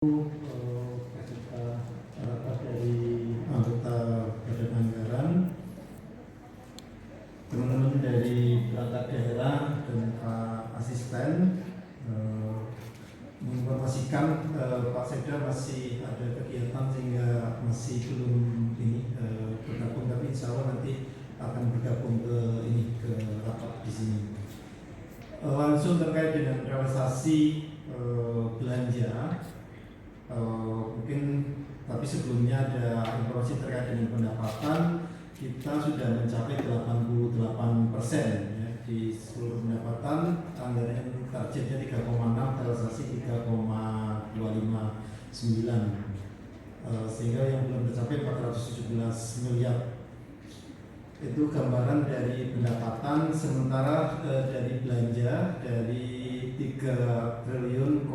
dari anggota Badan Anggaran, teman-teman dari perangkat daerah dan Pak Asisten, menginformasikan Pak Sekda masih ada kegiatan sehingga masih belum bergabung, tapi insya Allah nanti akan bergabung ke rapat di sini. Langsung terkait dengan realisasi belanja. Mungkin tapi sebelumnya ada informasi terkait dengan pendapatan. Kita sudah mencapai 88% ya, di seluruh pendapatan. Anggaran targetnya 3,6, realisasi 3,259, sehingga yang belum tercapai 417 miliar. Itu gambaran dari pendapatan. Sementara dari belanja dari 3,9 triliun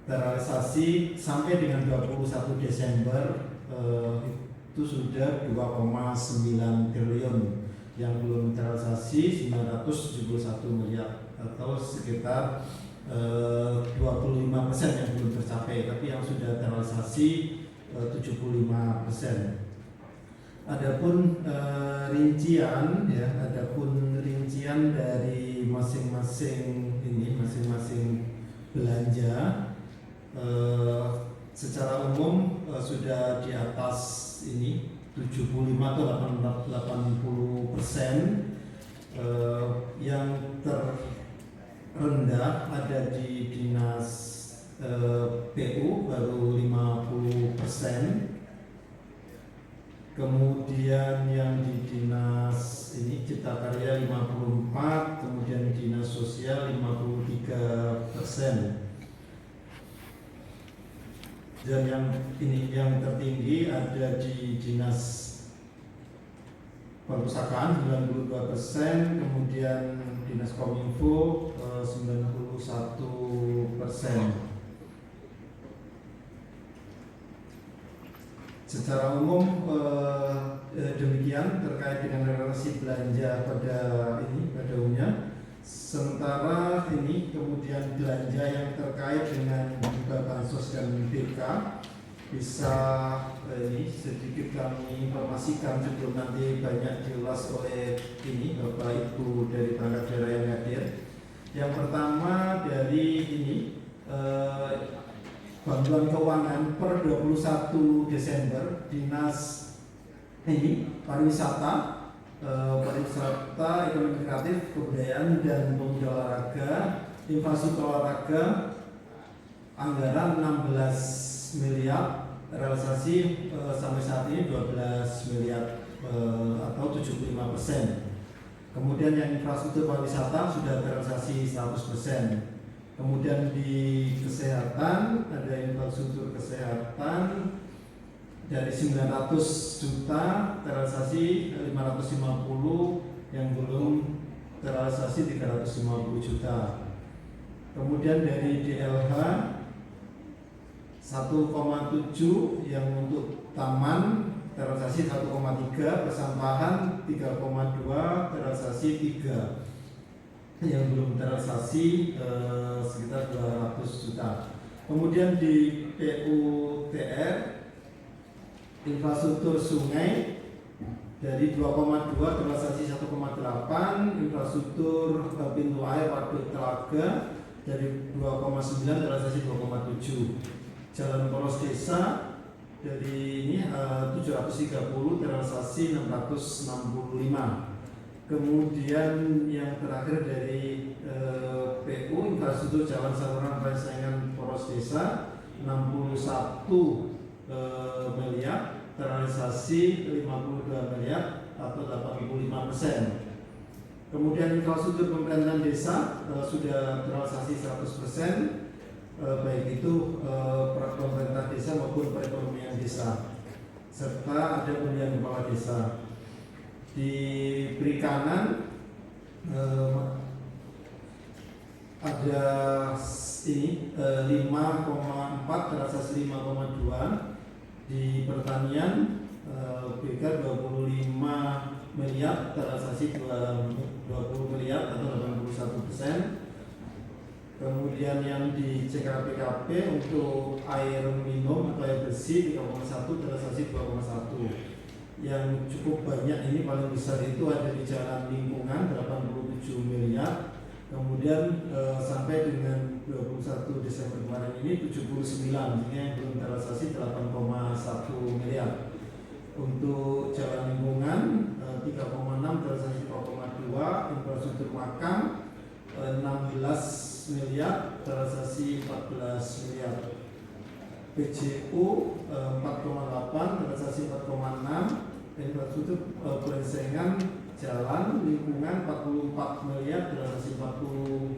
terrealisasi sampai dengan 21 Desember itu sudah 2,9 triliun. Yang belum terrealisasi 971 miliar atau sekitar 25% yang belum tercapai, tapi yang sudah terrealisasi 75%. Adapun rincian dari masing-masing belanja secara umum sudah di atas 75 atau 80%. Yang terendah ada di dinas PU baru 50%. Kemudian yang di dinas Cipta Karya 54, kemudian dinas sosial 53%. Dan yang tertinggi ada di dinas perpustakaan 92%, kemudian dinas kominfo 91%. Secara umum demikian terkait dengan relasi belanja pada umumnya. Sementara kemudian belanja yang terkait dengan bansos dan BK bisa sedikit kami informasikan sebelum nanti banyak diulas oleh Bapak Ibu dari perangkat daerah yang hadir. Yang pertama dari bantuan keuangan per 21 Desember dinas pariwisata, ekonomi kreatif, kebudayaan dan pemuda olahraga, infrastruktur olahraga, anggaran 16 miliar, realisasi sampai saat ini 12 miliar atau 75%. Kemudian yang infrastruktur pariwisata sudah terrealisasi 100%. Kemudian di kesehatan ada infrastruktur kesehatan dari 900 juta terrealisasi 550, yang belum terrealisasi 350 juta. Kemudian dari DLH 1,7 yang untuk taman terrealisasi 1,3, persampahan 3,2, terrealisasi 3. Yang belum terrealisasi sekitar 200 juta. Kemudian di PUTR infrastruktur sungai dari 2,2 terrealisasi 1,8, infrastruktur pintu air waduk telaga dari 2,9 terrealisasi 2,7, jalan poros desa dari 730 terrealisasi 665. Kemudian yang terakhir dari PU infrastruktur jalan saluran persaingan poros desa 61 miliar, terrealisasi 52 miliar atau 85%. Kemudian infrastruktur pemerintahan desa sudah terrealisasi 100%, baik itu pemerintah desa maupun perekonomian desa, serta ada pemilihan kepala desa. Di perikanan ada 5,4 terrealisasi 5,2. Di pertanian BK 25 miliar terrealisasi 20 miliar atau 81%. Kemudian yang di CKPKP untuk air minum atau air bersih 3,1, terrealisasi 2,1. Yang cukup banyak ini paling besar itu ada di jalan lingkungan 87 miliar. Kemudian sampai dengan 21 Desember kemarin ini 79, yang belum terrealisasi 8,1 miliar. Untuk jalan lingkungan 3,6, terrealisasi 4,2, infrastruktur makam 16 miliar, terrealisasi 14 miliar. PJU 4,8, terrealisasi 4,6, infrastruktur perensengan jalan lingkungan 44 miliar, terrealisasi 40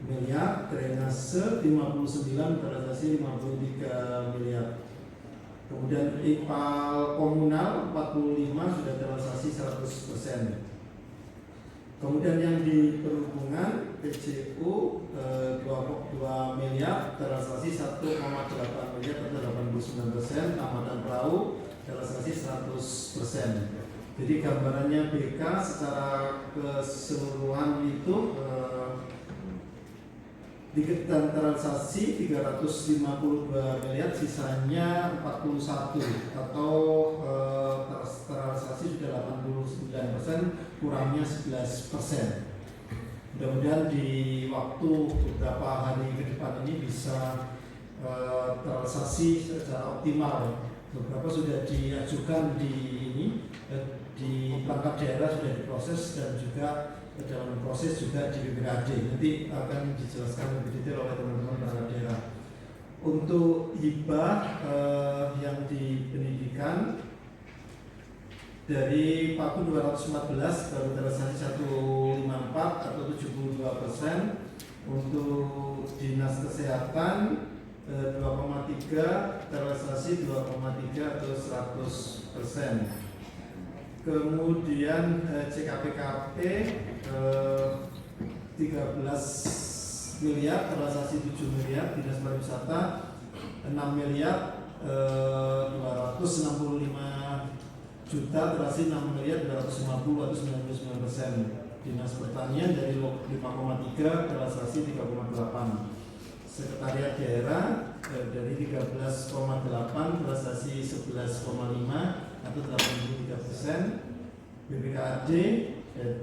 miliar, drainase 59, terrealisasi 53 miliar. Kemudian IPAL komunal 45 sudah terrealisasi 100%. Kemudian yang di perhubungan PJU 2 miliar, terrealisasi 1,8 miliar atau 89%, tamatan perahu terrealisasi 100%. Jadi gambarannya BK secara keseluruhan itu terrealisasi 352 miliar, sisanya 41 atau terrealisasi sudah 89%, kurangnya 11%. Mudah-mudahan di waktu beberapa hari ke depan ini bisa terrealisasi secara optimal. Beberapa sudah diajukan di perangkat daerah, sudah diproses, dan juga dalam proses juga di BPKD. Nanti akan dijelaskan lebih detail oleh teman-teman perangkat daerah. Untuk hibah yang di pendidikan dari Paku 214 baru terrealisasi 154 atau 72%. Untuk dinas kesehatan 2,3, terrealisasi 2,3 atau 100%. Kemudian CKPKP 13 miliar, terrealisasi 7 miliar, dinas pariwisata 6 miliar 265 juta, terrealisasi 6 miliar 250 atau 99%. Dinas pertanian dari 5,3, terrealisasi 3,8. Sekretariat daerah dari 13,8, terrealisasi 11,5 atau 83%. BPKAD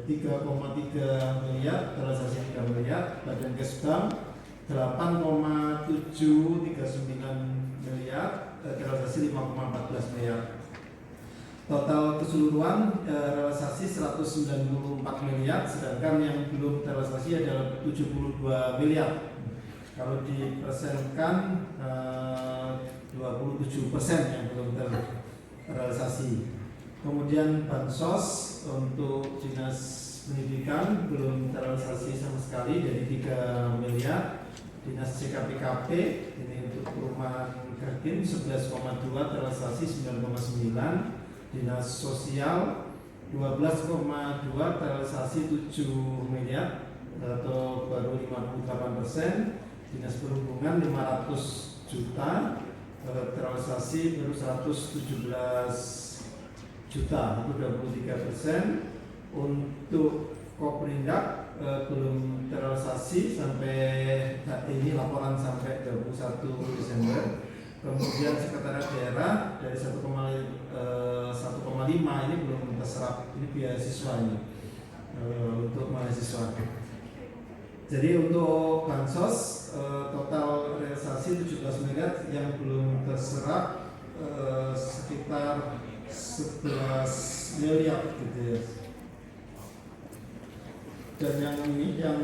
3,3 miliar, terrealisasi 3 miliar. Badan Kesbang 8,739 miliar, terrealisasi 5,14 miliar. Total keseluruhan realisasi 194 miliar, sedangkan yang belum terrealisasi adalah 72 miliar. Kalau dipersenkan 27% yang belum terrealisasi. Kemudian bansos untuk dinas pendidikan belum terrealisasi sama sekali, dari 3 miliar. Dinas CKPKP ini untuk perumahan Kerkin 11,2, terrealisasi 9,9. Dinas sosial 12,2, terrealisasi 7 miliar atau baru 58%. Dinas perhubungan 500 juta, terrealisasi baru 117 juta, itu 23%. Untuk Koprindak belum terrealisasi sampai ini, laporan sampai 21 Desember. Kemudian sekretariat daerah dari 1,5 ini belum terserap, ini beasiswa ini untuk mahasiswa. Jadi untuk bansos total realisasi 17 miliar, yang belum terserap sekitar 11 miliar gitu ya. Dan yang ini yang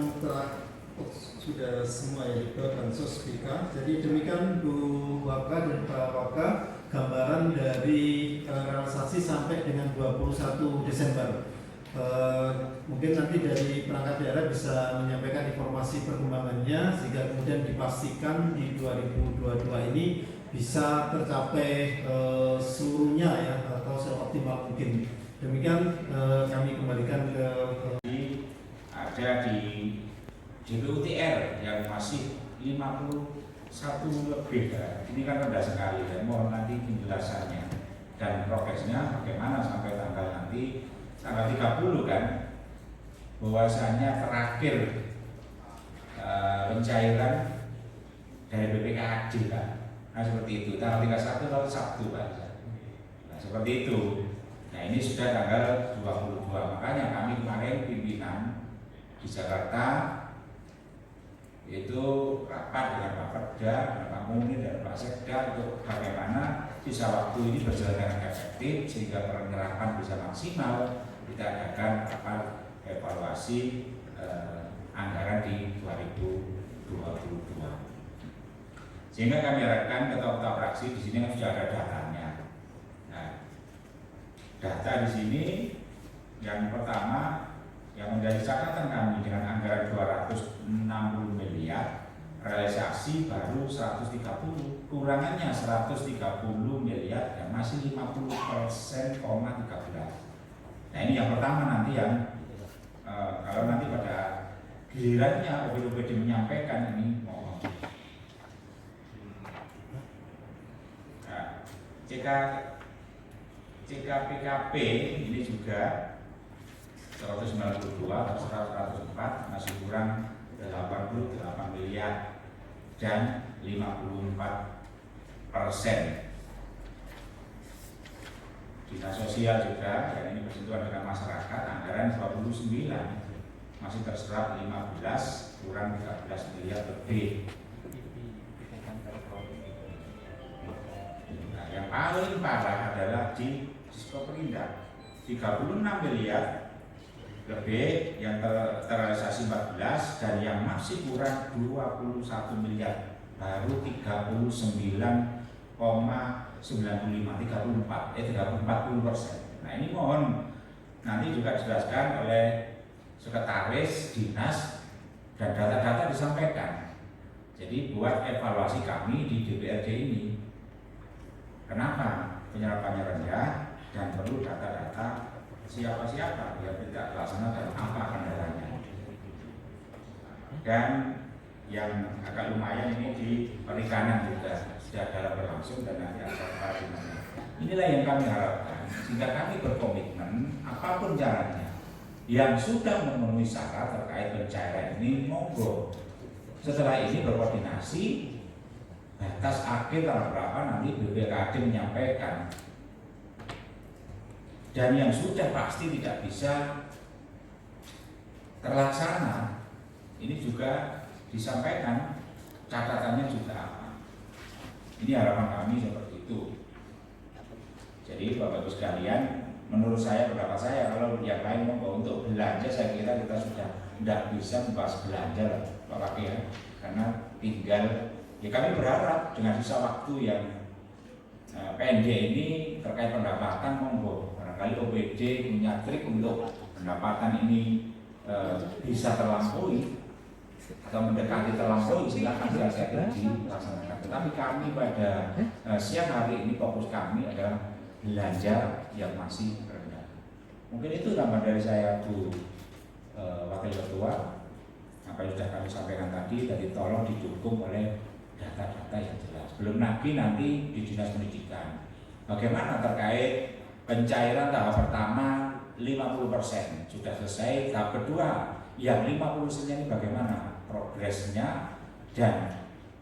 sudah semua ya, di bansos BK. Jadi demikian Bu Waka dan Pak Waka gambaran dari realisasi sampai dengan 21 Desember. Mungkin nanti dari perangkat daerah bisa menyampaikan informasi perkembangannya sehingga kemudian dipastikan di 2022 ini bisa tercapai seluruhnya ya, atau seoptimal mungkin. Demikian kami kembalikan ke ada di JPUTR yang masih 51 lebih ya. Ini kan rendah sekali, dan mohon nanti penjelasannya dan progresnya bagaimana sampai tanggal nanti tanggal 30 kan, bahwasanya terakhir pencairan dari BPKAD kan. Nah seperti itu, tanggal 31 kalau Sabtu Pak. Nah seperti itu. Nah ini sudah tanggal 22, makanya kami kemarin pimpinan di Jakarta itu rapat dengan Pak Perda, Pak Muni dan Pak Sekda untuk bagaimana sisa waktu ini berjalan dengan efektif sehingga penyerapan bisa maksimal. Kita adakan rapat evaluasi anggaran di 2022. Sehingga kami harapkan ketua-ketua fraksi di sini kan sudah ada datanya. Nah, data di sini yang pertama yang menjadi catatan kami dengan anggaran 260 miliar, realisasi baru 130, kurangannya 130 miliar dan masih 50%,13. Nah ini yang pertama nanti yang kalau nanti pada gilirannya OPD menyampaikan ini mohon. CKPKP ini juga 192 atau 104 masih kurang 88 miliar dan 54%. Dinas sosial juga, dan ini bersentuhan dengan masyarakat, anggaran 29 masih terserap 15 kurang 13 miliar lebih. Nah, yang paling parah adalah di Diskoperindak 36 miliar lebih yang terrealisasi 14 dan yang masih kurang 21 miliar baru 39,95 40%. Nah ini mohon nanti juga dijelaskan oleh sekretaris dinas dan data-data disampaikan. Jadi buat evaluasi kami di DPRD ini, kenapa penyerapannya rendah dan perlu data-data siapa-siapa yang tidak terlaksana dan apa kendalanya. Dan yang agak lumayan ini di perikanan juga sudah dalam berlangsung dan nanti akan paradigmanya. Inilah yang kami harapkan sehingga kami berkomitmen apapun caranya yang sudah memenuhi syarat terkait pencairan ini monggo. Setelah ini berkoordinasi batas akhir tanggal berapa nanti BPKAD menyampaikan. Dan yang sudah pasti tidak bisa terlaksana ini juga disampaikan catatannya juga apa. Ini harapan kami seperti itu. Jadi Bapak Ibu sekalian, menurut saya, pendapat saya, kalau yang lain mau untuk belanja, saya kira kita sudah tidak bisa membahas belanja lah Pak Kaki ya, karena tinggal ya kami berharap dengan sisa waktu yang pendek ini terkait pendapatan monggo. Barangkali OPD punya trik untuk pendapatan ini bisa terlampaui atau mendekati terlampaui, silakan dilaksanakan. Tetapi kami pada siang hari ini fokus kami adalah belanja yang masih rendah. Mungkin itu tambahan dari saya Bu Wakil Ketua. Apa yang sudah kami sampaikan tadi tolong didukung oleh data-data yang jelas. Belum lagi nanti di Dinas Pendidikan. Bagaimana terkait pencairan tahap pertama 50% sudah selesai, tahap kedua yang 50% ini bagaimana progresnya dan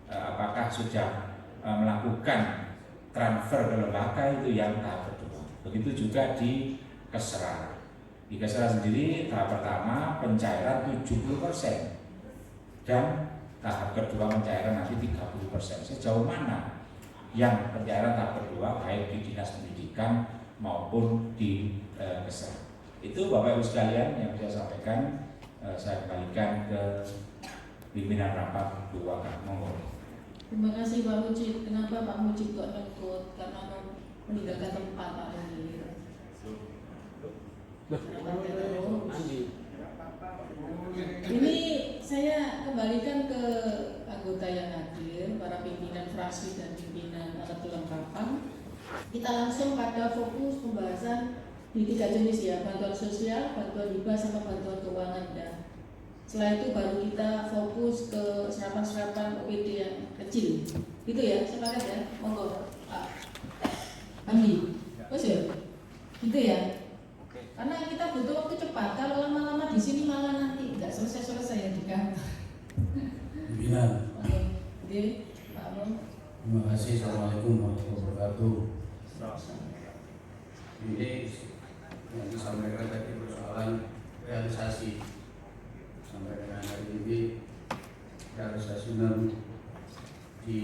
apakah sudah melakukan transfer ke lembaga itu yang tahap kedua. Begitu juga di Kesra. Di Kesra sendiri tahap pertama pencairan 70% dan tahap kedua pencairan nanti 30%. Sejauh mana yang pencairan tahap kedua baik di Dinas Pendidikan maupun di Kesra. Itu Bapak Ibu sekalian yang saya sampaikan. Saya kembalikan ke pimpinan rapat 2 monggo. Terima kasih Pak Mujib. Kenapa Pak Mujib kok takut? Karena mau meninggalkan tempat Pak Mujib. Ini saya kembalikan ke anggota yang hadir, para pimpinan fraksi dan pimpinan alat kelengkapan. Kita langsung pada fokus pembahasan di 3 jenis ya, bantuan sosial, bantuan hibah, sama bantuan keuangan. Dan setelah itu baru kita fokus ke serapan-serapan OPD yang kecil. Gitu ya, sepakat ya? Monggo Pak Andi. Terus ya? Gitu ya? Karena kita butuh waktu cepat. Kalau lama-lama di sini malah nanti nggak selesai-selesai yang di kantor. Pimpinan. Oke, Pak Mun. Terima kasih. Assalamualaikum warahmatullahi wabarakatuh. Ini yang disampaikan tadi persoalan realisasi sampai dengan hari ini, realisasi di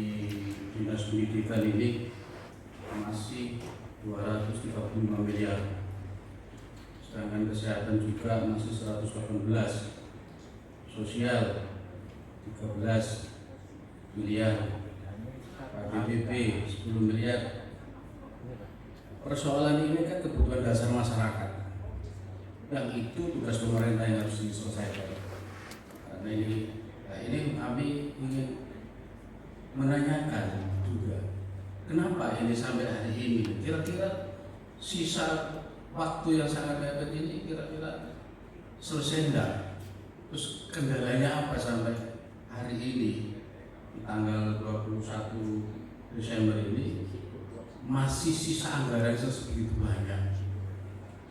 dinas pendidikan ini masih 235 miliar, sedangkan kesehatan juga masih 118, sosial 13 miliar, PBB 10 miliar. Persoalan ini kan kebutuhan dasar masyarakat, yang itu tugas pemerintah yang harus diselesaikan. Karena ini kami ingin menanyakan juga, kenapa ini sampai hari ini? Kira-kira sisa waktu yang sangat mepet ini kira-kira selesai enggak? Terus kendalanya apa sampai hari ini, di tanggal 21 Desember ini masih sisa anggaran segitu banyak?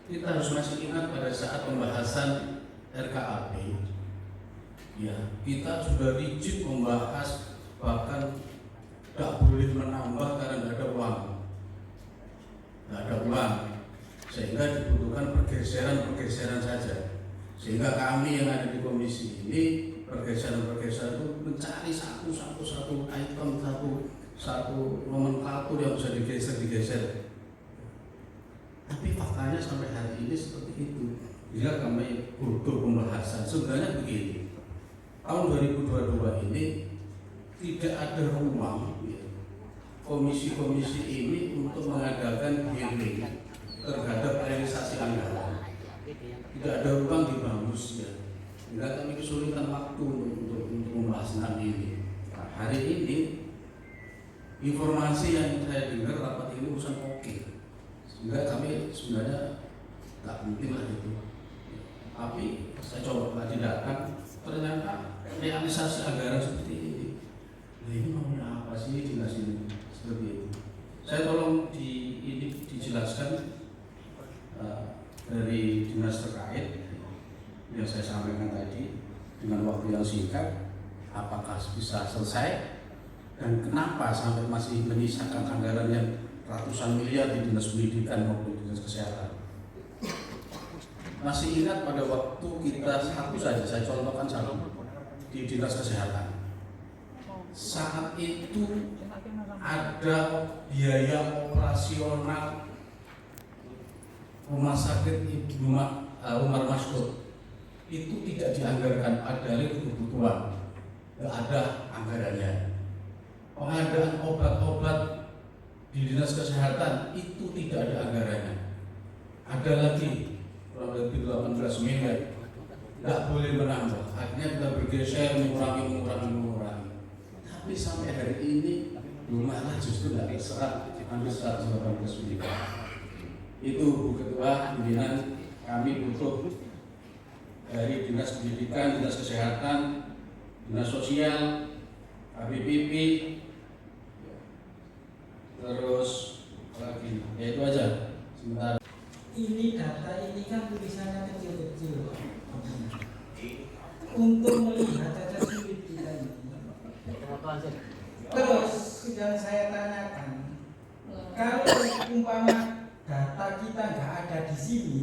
Kita harus masih ingat pada saat pembahasan RKAP, ya, kita sudah rigid membahas, bahkan tidak boleh menambah karena tidak ada uang, sehingga dibutuhkan pergeseran saja. Sehingga kami yang ada di komisi ini pergeseran itu mencari satu item, satu nomenklatur yang bisa digeser. Tapi faktanya sampai hari ini seperti itu. Jika kami butuh pembahasan, sebenarnya begini, tahun 2022 ini tidak ada ruang komisi-komisi ini untuk mengadakan hearing terhadap realisasi anggaran. Tidak ada ruang di Bamus, ya. Sehingga kami kesulitan waktu untuk membahas hal ini. Nah, hari ini informasi yang saya dengar rapat ini urusan oke. Sehingga kami sebenarnya tak penting lah itu. Tapi saya coba tadi datang, ternyata realisasi anggaran seperti ini. Nah, ini maunya apa sih dinas ini seperti itu? Saya tolong dijelaskan dari dinas terkait yang saya sampaikan tadi dengan waktu yang singkat, apakah bisa selesai dan kenapa sampai masih menyisakan anggaran yang ratusan miliar di dinas pendidikan maupun dinas kesehatan. Masih ingat pada waktu kita satu saja, saya contohkan satu di dinas kesehatan. Saat itu ada biaya operasional rumah sakit Ibu Umar Maskur itu tidak dianggarkan, padahal itu kebutuhan, tidak ada anggarannya. Pengadaan obat-obat di dinas kesehatan itu tidak ada anggarannya. Ada lagi kurang lebih 18 miliar, tidak boleh menambah. Akhirnya kita bergeser mengurangi. Tapi sampai hari ini belum ada, justru tidak diserap hampir 118 miliar. Itu Bu Ketua, pimpinan, kami butuh dari dinas pendidikan, dinas kesehatan, dinas sosial, KPPP, terus lagi, ya itu aja. Sebentar. Ini data ini kan tulisannya kecil-kecil. Untuk melihat cacat sulit kita ini. Terus yang saya tanyakan, kalau umpama data kita nggak ada di sini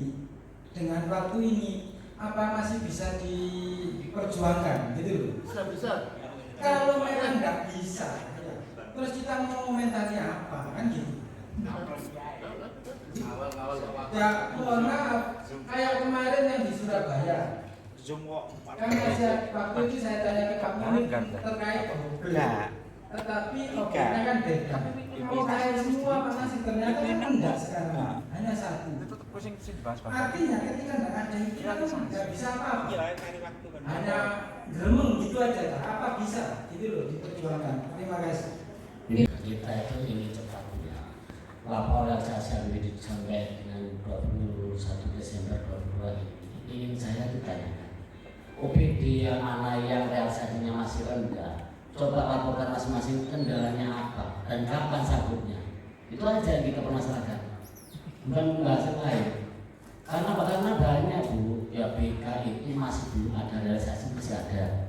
dengan waktu ini, apa masih bisa diperjuangkan, gitu loh? Bisa. Kalau memang nggak bisa, terus kita mau komentari apa, kan gitu? Ya, mohon maaf, kayak kemarin yang di Surabaya. Kan waktu itu saya tanya ke Pak Munir terkait mobil. Tetapi obatnya kan beda. Kalau saya semua mana sih ternyata kan enggak sekarang, hanya satu. Artinya ketika nggak ada itu kan nggak bisa apa-apa. Hanya gremeng gitu aja. Apa bisa? Itu loh diperjuangkan. Terima kasih. Kita itu ingin cepatnya lapor realisasi ini sampai dengan 21 Desember 2022 ini ingin saya ditanyakan OPD yang mana yang realisasinya masih rendah, coba laporkan masing-masing kendalanya apa dan kapan sabutnya. Itu aja yang kita permasalahkan, bukan membahas yang lain. Karena banyak Bu, ya BK itu masih belum ada realisasi, masih ada.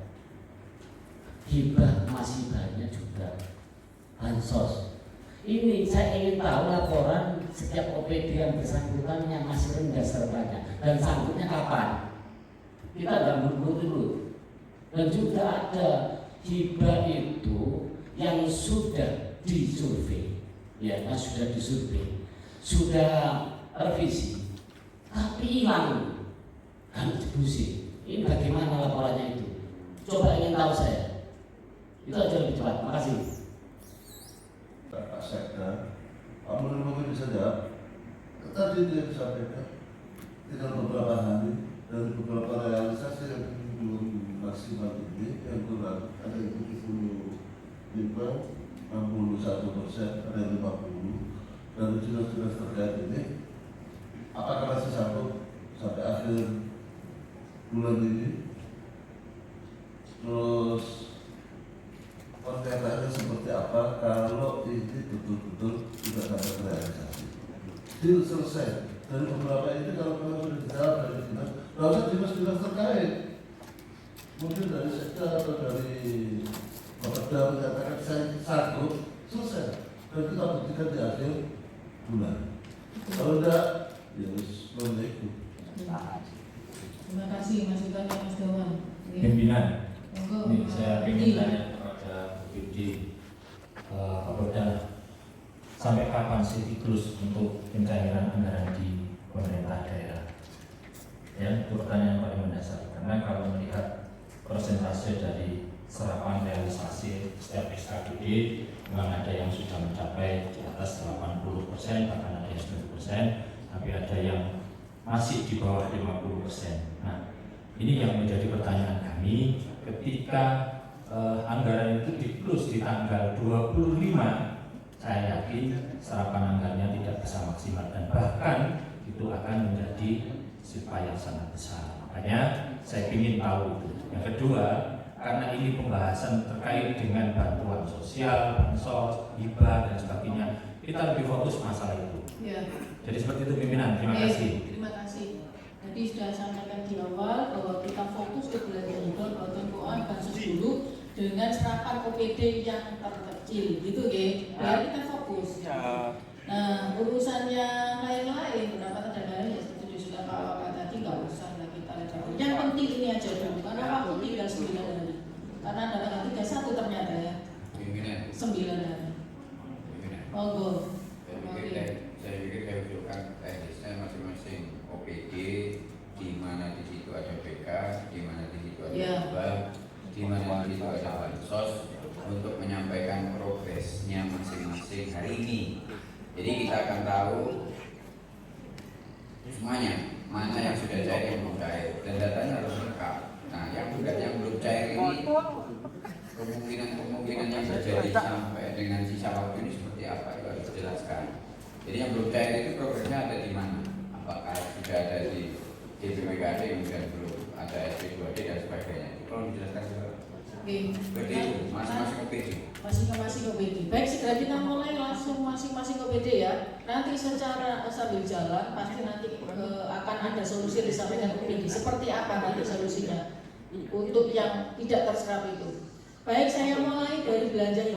hibah masih banyak juga bansos. Ini saya ingin tahu laporan setiap OPD yang bersangkutan yang masih rendah sertanya dan sanggupnya kapan. Kita nggak buru-buru dulu. Dan juga ada hibah itu yang sudah disurvei, ya, yang sudah disurvei, sudah revisi, tapi hilang, kan distribusi. Ini bagaimana laporannya itu? Coba ingin tahu saya. Itu aja lebih cepat. Makasih. Pak Sekda, Pak Munir mungkin bisa jawab. Tadi dia disampaikan, tinggal beberapa hari dari beberapa realisasi yang belum maksimal ini, yang kurang ada yang 75, 61%, ada yang 50. Dari dinas-dinas terkait ini, apakah masih sanggup sampai akhir bulan ini? Terus perkataannya seperti apa kalau ini betul-betul tidak dapat realisasi? Deal selesai. Dari beberapa ini kalau memang sudah dijawab dari dinas, lalu dinas-dinas terkait, mungkin dari sektor atau dari Bapeda menyatakan saya sanggup, selesai. Dan kita buktikan di akhir bulan. Kalau tidak, ya harus ikut. Terima kasih masukannya Mas Dawan. Pimpinan, Monggo, ini saya Pak ingin Budi. tanya kepada Budi, Kapolda, sampai kapan sih siklus untuk pencairan anggaran di pemerintah daerah? Ya, itu pertanyaan yang paling mendasar. Karena kalau melihat persentase dari serapan realisasi setiap SKPD, memang ada yang sudah mencapai di atas 80%, bahkan ada yang 90%, tapi ada yang masih di bawah 50%. Nah, ini yang menjadi pertanyaan kami ketika anggaran itu diklus di tanggal 25, saya yakin serapan anggarannya tidak bisa maksimal dan bahkan itu akan menjadi sifat yang sangat besar. Makanya saya ingin tahu itu. Yang kedua, karena ini pembahasan terkait dengan bantuan sosial, bansos, hibah dan sebagainya, kita lebih fokus masalah itu. Ya. Jadi seperti itu pimpinan. Terima kasih. Terima kasih. Tadi sudah sampaikan di awal bahwa kita fokus ke belanja hibah, bantuan keuangan, bansos dulu dengan serapan OPD yang terkecil, gitu ya. Biar kita fokus. Nah, urusannya lain-lain, pendapatan dan lain-lain ya seperti sudah Pak Waka tadi nggak usah lah kita lihat. Yang penting ini aja dulu, karena waktu tinggal 9 hari. Karena ada tanggal 31 ternyata ya. 9 hari. Monggo. Saya pikir saya usulkan teknisnya masing-masing OPD, di mana di situ ada BK, di mana di situ ada hibah, di mana di situ ada bansos, untuk menyampaikan progresnya masing-masing hari ini. Jadi kita akan tahu semuanya, mana yang sudah cair, yang belum cair, dan datanya harus lengkap. Nah, yang belum cair ini kemungkinan yang terjadi sampai dengan sisa waktu ini seperti apa, itu harus dijelaskan. Jadi yang belum cair itu progresnya ada di mana? Apakah sudah ada di DPWKD, kemudian belum ada SP2D dan sebagainya? Itu perlu dijelaskan juga. Seperti itu, masing-masing OPD. Masing-masing OPD. Baik, segera kita mulai langsung masing-masing OPD ya. Nanti secara sambil jalan pasti nanti akan ada solusi disampaikan OPD. Seperti apa nanti solusinya untuk yang tidak terserap itu? Baik, saya mulai dari belanja